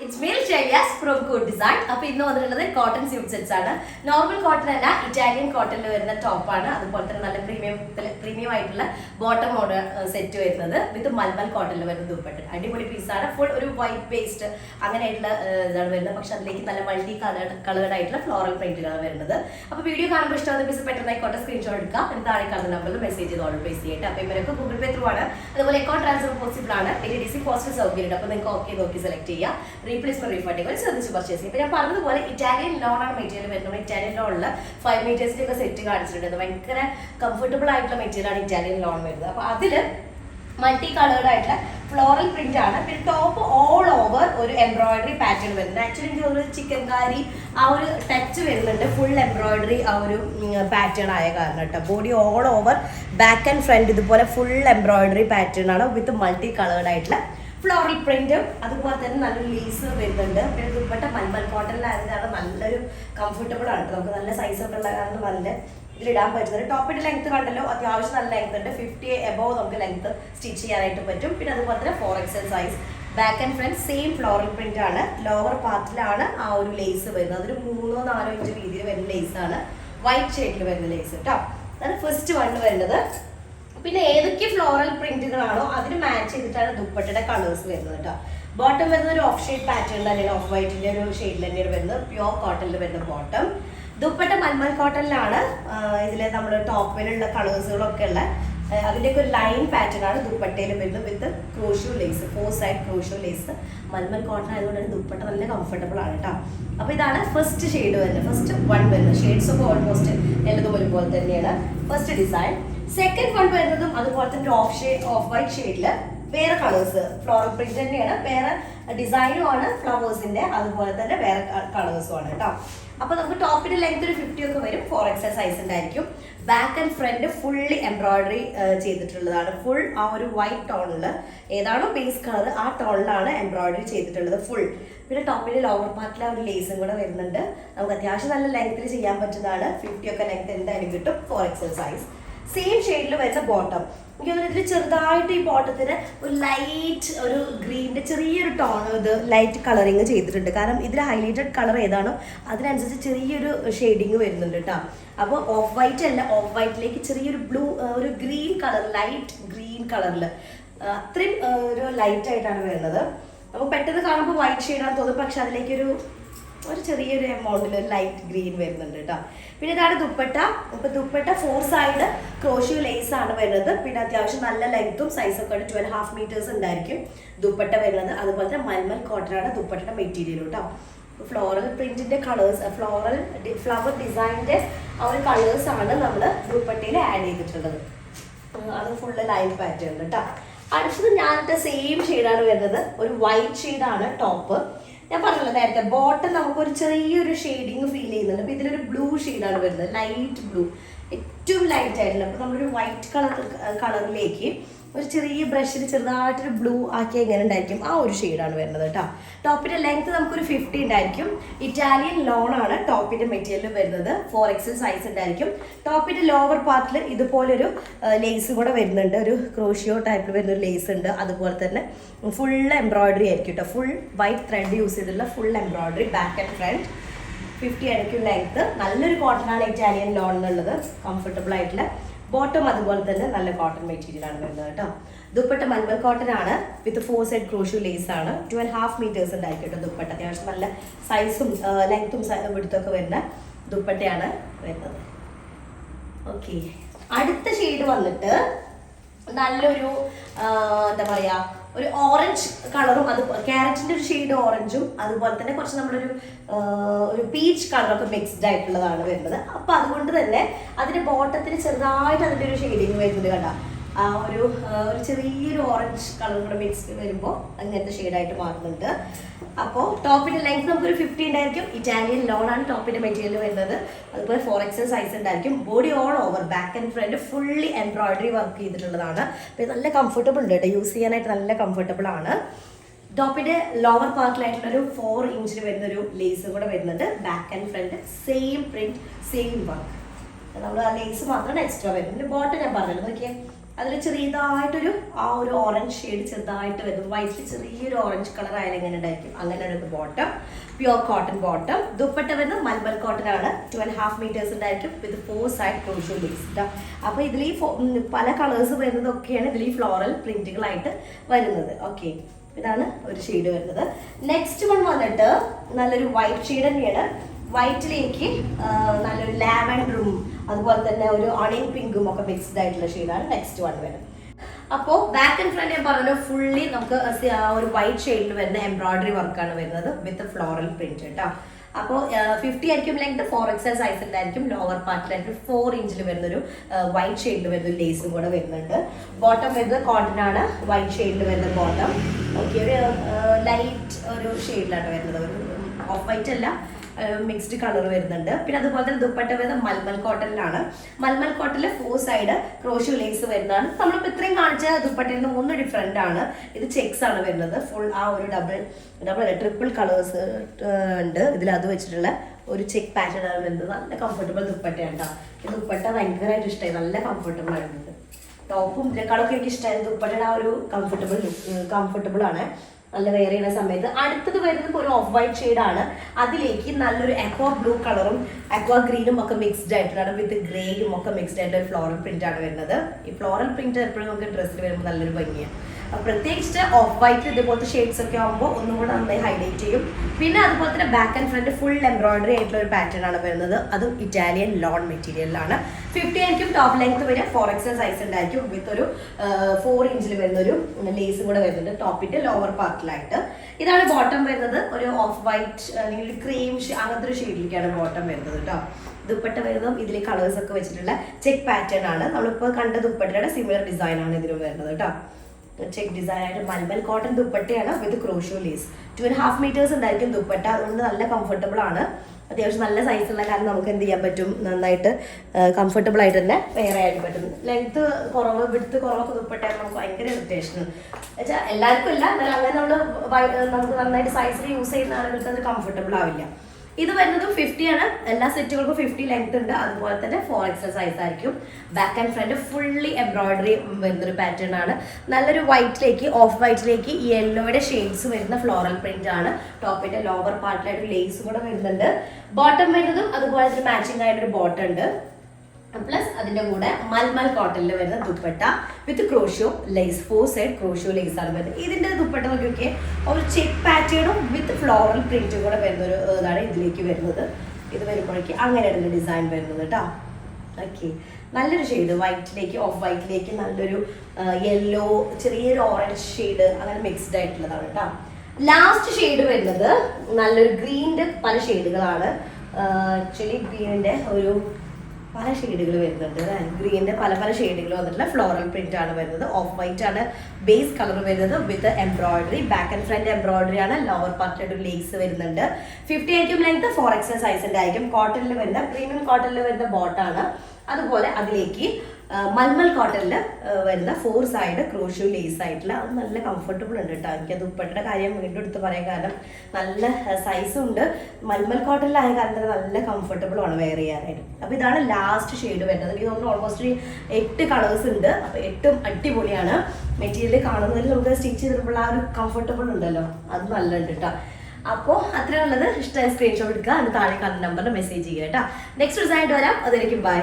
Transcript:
It's Male Chayas from Code Design. Now, we will see cotton suit sets. Normal cotton is Italian cotton top. That's premium bottom order set with Malmal cotton. Adipoli piece full white paste. Multi-colored floral print. Now, video screenshot and number message order place. Google Pay through account transfer possible. ADC cost is select replacement refundable service purchase. If you have Italian lawn material, Italian lawn 5 meters set comfortable material Italian lawn. Multi-colored floral print top all over or embroidery pattern. Actually, chicken curry, our touch full embroidery pattern. Body all over, back and front full embroidery pattern with multi-colored floral print. That's why we have lace. We have Malmal cotton. Comfortable. We have size. Top length length 50 above length stitch 4XL size. Back and front same floral print. Lower part lace. White shade lace. That's the first one. Floral print match colors. Bottom is off-shade pattern, off-white shade, pure cotton bottom. Dupatta Malmal cotton top colors. Line pattern with the crochet lace, 4-side crochet lace. Malmal cotton is comfortable. This is first shade. First one shades of almost first design. Second one is off-white shade. Where colors, floral print design flowers in there, colors. The top length 50 4XL size. Back and front fully embroidery full white tone. Base color tone embroidery full. Top lower part lace length 50 length 4XL size. Same shade the bottom. You have bottom light green tone, light coloring. This highlighted color is shading. Off-white and off-white blue, green color, light green color. Light white shade. Light green. Dupatta 4-side crochet lace length size of 12.5 meters. Dupatta Malmal cotton dupatta material. Floral print colors, flower design our colors dupatta add full line pattern. The same shade white shade top. The bottom is shading feel blue shade, light blue. Too light white color brush blue shade. Top length 50 Italian lawn top material 4XL size. Top lower part lace crochet type lace full embroidery full white thread use full embroidery back and front 50 length cotton Italian lawn comfortable bottom cotton material dupatta Malmal cotton with 4-side crochet lace 2.5 meters dupatta size length dupatta okay adutha shade orange color, carrot shade orange, peach color mixed diet. That's shading. Orange color mixed shade. Top length 15 Italian lawn and top material 4XL size body all over back and front fully embroidery work comfortable use comfortable top lower part 4-inch lace back and front same print same work. Lace extra bottom അതിൽ ചെറിയതായിട്ടൊരു ആ ഒരു orange shade ചെറുതായിട്ട് വരും. വൈറ്റിൽ ചെറിയൊരു orange colour ആയാലും എങ്ങനെ ഉണ്ടായിരിക്കും, അങ്ങനെ ഒരു bottom. Pure cotton bottom. Dupatta വരുന്നത് മൽമൽ കോട്ടൺ ആണ്. 2.5 meters ഉണ്ടായിരിക്കും വിത്ത് 4 side ക്രോഷ്യോ ലേസ്. അപ്പോൾ ഇതിൽ ഈ പല കളേഴ്സ് വരുന്നതൊക്കെയാണ് ഇതിൽ ഈ ഫ്ലോറൽ പ്രിന്റുകളായിട്ട് വരുന്നത്. ഓക്കെ, ഇതാണ് ഒരു ഷെയ്ഡ് വരുന്നത്. നെക്സ്റ്റ് വൺ വന്നിട്ട് നല്ലൊരു വൈറ്റ് ഷെയ്ഡ് തന്നെയാണ്. വൈറ്റിലേക്ക് നല്ലൊരു ലാവൻഡറും അതുപോലെ തന്നെ ഒരു ഓണിയൻ പിങ്കും ഒക്കെ മിക്സ്ഡ് ആയിട്ടുള്ള ഷെയ്ഡാണ് നെക്സ്റ്റ് വൺ വരുന്നത്. അപ്പോൾ ബാക്ക് ആൻഡ് ഫ്രണ്ട് ഞാൻ പറഞ്ഞു ഫുള്ളി നമുക്ക് ഒരു വൈറ്റ് ഷെയ്ഡിൽ വരുന്ന എംബ്രോയിഡറി വർക്കാണ് വരുന്നത് വിത്ത് ഫ്ലോറൽ പ്രിന്റ് കേട്ടോ. അപ്പോൾ 50 ആയിരിക്കും ലെങ്ത്, 4XL സൈസിലായിരിക്കും. ലോവർ പാർട്ടിലായിരിക്കും 4 inch വരുന്നൊരു വൈറ്റ് ഷെയ്ഡിൽ വരുന്ന ലേസും കൂടെ വരുന്നുണ്ട്. ബോട്ടം വരുന്നത് കോട്ടൺ ആണ്, വൈറ്റ് ഷെയ്ഡിൽ വരുന്ന ബോട്ടം. ഓക്കെ, ഒരു ലൈറ്റ് ഒരു ഷെയ്ഡിലാണ് വരുന്നത്, ഒരു ഓഫ് വൈറ്റ് അല്ല, മിക്സ്ഡ് കളർ വരുന്നുണ്ട്. പിന്നെ അതുപോലെ തന്നെ ദുപ്പട്ട വരുന്നത് മൽമൽ കോട്ടണിലാണ്. മൽമൽ കോട്ടണിൽ 4 side ക്രോഷ്യോ ലേസ് വരുന്നതാണ്. നമ്മളിപ്പോൾ ഇത്രയും കാണിച്ച ദുപ്പട്ടയിൽ നിന്ന് 1 ഡിഫറെൻ്റ് ആണ്. ഇത് ചെക്സ് ആണ് വരുന്നത്. ഫുൾ ആ ഒരു ട്രിപ്പിൾ കളേഴ്സ് ഉണ്ട് ഇതിൽ. അത് വെച്ചിട്ടുള്ള ഒരു ചെക്ക് പാറ്റേൺ ആണ് വരുന്നത്. നല്ല കംഫർട്ടബിൾ ദുപ്പട്ടയാണ് കേട്ടോ. ഈ ദുപ്പട്ട ഭയങ്കരമായിട്ട് ഇഷ്ടമായി, നല്ല കംഫർട്ടബിൾ ആണ്. ടോപ്പും ഇതിനേക്കാളൊക്കെ എനിക്ക് ഇഷ്ടമായി. ദുപ്പട്ടയുടെ ആ ഒരു കംഫർട്ടബിൾ ആണ് നല്ല വെയർ ചെയ്യുന്ന സമയത്ത്. അടുത്തത് വരുന്നത് ഒരു ഓഫ് വൈറ്റ് ഷെയ്ഡാണ്. അതിലേക്ക് നല്ലൊരു അക്വാ ബ്ലൂ കളറും അക്വാ ഗ്രീനും ഒക്കെ മിക്സ്ഡ് ആയിട്ടുള്ള വിത്ത് ഗ്രേയും ഒക്കെ മിക്സ്ഡ് ആയിട്ടുള്ള ഒരു ഫ്ലോറൽ പ്രിന്റ് ആണ് വരുന്നത്. ഈ ഫ്ലോറൽ പ്രിന്റ് എപ്പോഴും നമുക്ക് ഡ്രസ്സിൽ വരുമ്പോൾ നല്ലൊരു ഭംഗിയാണ്. പ്രത്യേകിച്ച് ഓഫ് വൈറ്റ് ഇതുപോലത്തെ ഷെയ്ഡ്സ് ഒക്കെ ആകുമ്പോൾ ഒന്നും കൂടെ നന്നായി ഹൈലൈറ്റ് ചെയ്യും. പിന്നെ അതുപോലെ തന്നെ back and front full embroidery ആയിട്ടുള്ള ഒരു പാറ്റേൺ ആണ് വരുന്നത്. അതും ഇറ്റാലിയൻ ലോൺ മെറ്റീരിയലിലാണ്. 50 ആയിരിക്കും ടോപ്പ് ലെങ്ത് വരിക. 4XL സൈസ് ഉണ്ടായിരിക്കും വിത്ത് ഒരു 4 inch വരുന്നൊരു ലേസും കൂടെ വരുന്നുണ്ട് ടോപ്പിന്റെ ലോവർ പാർട്ടിലായിട്ട്. ഇതാണ് ബോട്ടം വരുന്നത്. ഒരു ഓഫ് വൈറ്റ് അല്ലെങ്കിൽ ക്രീം അങ്ങനത്തെ ഒരു ഷെയ്ഡിലേക്കാണ് ബോട്ടം വരുന്നത് കേട്ടോ. ദുപ്പട്ട വരുന്നതും ഇതിൽ കളേഴ്സ് ഒക്കെ വെച്ചിട്ടുള്ള ചെക്ക് പാറ്റേൺ ആണ്. നമ്മളിപ്പോൾ കണ്ട ദുപ്പട്ടയുടെ സിമിലർ ഡിസൈൻ ആണ് ഇതിലും വരുന്നത് കേട്ടോ. ചെക്ക് ഡിസൈൻ ആയിട്ട് മൽമൽ കോട്ടൺ ദുപ്പട്ടയാണ് വിത്ത് ക്രോഷ്യോ ലേസ്. 2.5 meters ഉണ്ടായിരിക്കും ദുപ്പട്ട. അതുകൊണ്ട് നല്ല കംഫർട്ടബിൾ ആണ്. അത്യാവശ്യം നല്ല സൈസുള്ള കാരണം നമുക്ക് എന്ത് ചെയ്യാൻ പറ്റും, നന്നായിട്ട് കംഫർട്ടബിൾ ആയിട്ട് തന്നെ വെയർ ചെയ്യാൻ പറ്റും. ലെങ്ത് കുറവ് വിഡ്ത്ത് കുറവൊക്കെ ദുപ്പട്ടയാണ് നമുക്ക് ഭയങ്കര ഇറിറ്റേഷൻ വെച്ചാൽ എല്ലാവർക്കും ഇല്ല. എന്നാലും അങ്ങനെ നമുക്ക് നന്നായിട്ട് സൈസിൽ യൂസ് ചെയ്യുന്ന ആളുകൾക്ക് അത് കംഫർട്ടബിൾ ആവില്ല. ഇത് വരുന്നത് 50 ആണ്. എല്ലാ സെറ്റുകൾക്കും 50 ലെങ്ത് ഉണ്ട്. അതുപോലെ തന്നെ 4XL സൈസ് ആയിരിക്കും. Back and front fully embroidery വരുന്നൊരു പാറ്റേൺ ആണ്. നല്ലൊരു വൈറ്റിലേക്ക് ഓഫ് വൈറ്റിലേക്ക് യെല്ലോയുടെ ഷെയ്ഡ്സ് വരുന്ന ഫ്ലോറൽ പ്രിന്റ് ആണ്. ടോപ്പിന്റെ ലോവർ പാർട്ടിലായിട്ട് ലേസ് കൂടെ വരുന്നുണ്ട്. ബോട്ടം വരുന്നതും അതുപോലെ തന്നെ മാച്ചിങ് ആയിട്ടൊരു ബോട്ടം ഉണ്ട്. പ്ലസ് അതിന്റെ കൂടെ മൽമൽ കോട്ടണിൽ വരുന്ന dupatta with crochet lace. 4 side crochet lace ആണ് വരുന്നത്. ഇതിന്റെ ദുപ്പട്ട നോക്കിയൊക്കെ ഒരു ചെക്ക് പാറ്റേണും വിത്ത് ഫ്ലോറൽ പ്രിന്റും കൂടെ വരുന്നൊരു ഇതാണ് ഇതിലേക്ക് വരുന്നത്. ഇത് വരുമ്പോഴേക്ക് അങ്ങനെയാണ് ഡിസൈൻ വരുന്നത് കേട്ടോ. ഓക്കെ, നല്ലൊരു ഷെയ്ഡ് വൈറ്റിലേക്ക് ഓഫ് വൈറ്റിലേക്ക് നല്ലൊരു യെല്ലോ ചെറിയൊരു ഓറഞ്ച് ഷെയ്ഡ് അങ്ങനെ മിക്സ്ഡ് ആയിട്ടുള്ളതാണ് കേട്ടോ. ലാസ്റ്റ് ഷെയ്ഡ് വരുന്നത് നല്ലൊരു ഗ്രീനിന്റെ പല ഷെയ്ഡുകളാണ്. ആക്ച്വലി ഗ്രീനിന്റെ ഒരു പല ഷെയ്ഡുകൾ വരുന്നുണ്ട്. ഗ്രീനിന്റെ പല ഷെയ്ഡുകൾ വന്നിട്ടുള്ള ഫ്ലോറൽ പ്രിന്റ് ആണ് വരുന്നത്. ഓഫ് വൈറ്റ് ആണ് ബേസ് കളർ വരുന്നത് with embroidery. Back and front embroidery ആണ്. ലോവർ പാർട്ടിൽ ലേസ് വരുന്നുണ്ട്. 50 ആയിരിക്കും ലെങ്ത്, 4XL സൈസിന്റെ ആയിരിക്കും. കോട്ടണിൽ വരുന്ന പ്രീമിയം കോട്ടണിൽ വരുന്ന ബോട്ടാണ്. അതുപോലെ അതിലേക്ക് മൽമൽ കോട്ടണിൽ വരുന്ന 4 side ക്രോഷ്യോ ലേസ് ആയിട്ടുള്ള അത് നല്ല കംഫർട്ടബിൾ ഉണ്ട് കേട്ടോ. എനിക്ക് ദുപ്പട്ടയുടെ കാര്യം വീണ്ടും എടുത്ത് പറയാൻ കാരണം നല്ല സൈസും ഉണ്ട്. മൽമൽ കോട്ടണിലായ കാരണം നല്ല കംഫർട്ടബിൾ ആണ് വെയർ ചെയ്യാനായിട്ട്. അപ്പോൾ ഇതാണ് ലാസ്റ്റ് ഷെയ്ഡ് വരുന്നത്. എനിക്ക് തോന്നുന്നു ഓൾമോസ്റ്റ് 8 കളേഴ്സ് ഉണ്ട്. അപ്പോൾ 8ഉം അടിപൊളിയാണ്. മെറ്റീരിയൽ കാണുന്നതിൽ നമുക്ക് സ്റ്റിച്ച് ചെയ്തിട്ടുള്ള ആ ഒരു കംഫർട്ടബിൾ ഉണ്ടല്ലോ, അത് നല്ലുണ്ട് കേട്ടോ. അപ്പോൾ അത്രയുള്ളത്. ഇഷ്ടമായ സ്ക്രീൻഷോട്ട് എടുക്കുക. അതിന് താഴെ കാണുന്ന നമ്പറിൽ മെസ്സേജ് ചെയ്യുക കേട്ടോ. നെക്സ്റ്റ് ഡിസൈൻ വരാം. അതിലേക്ക് ബൈ.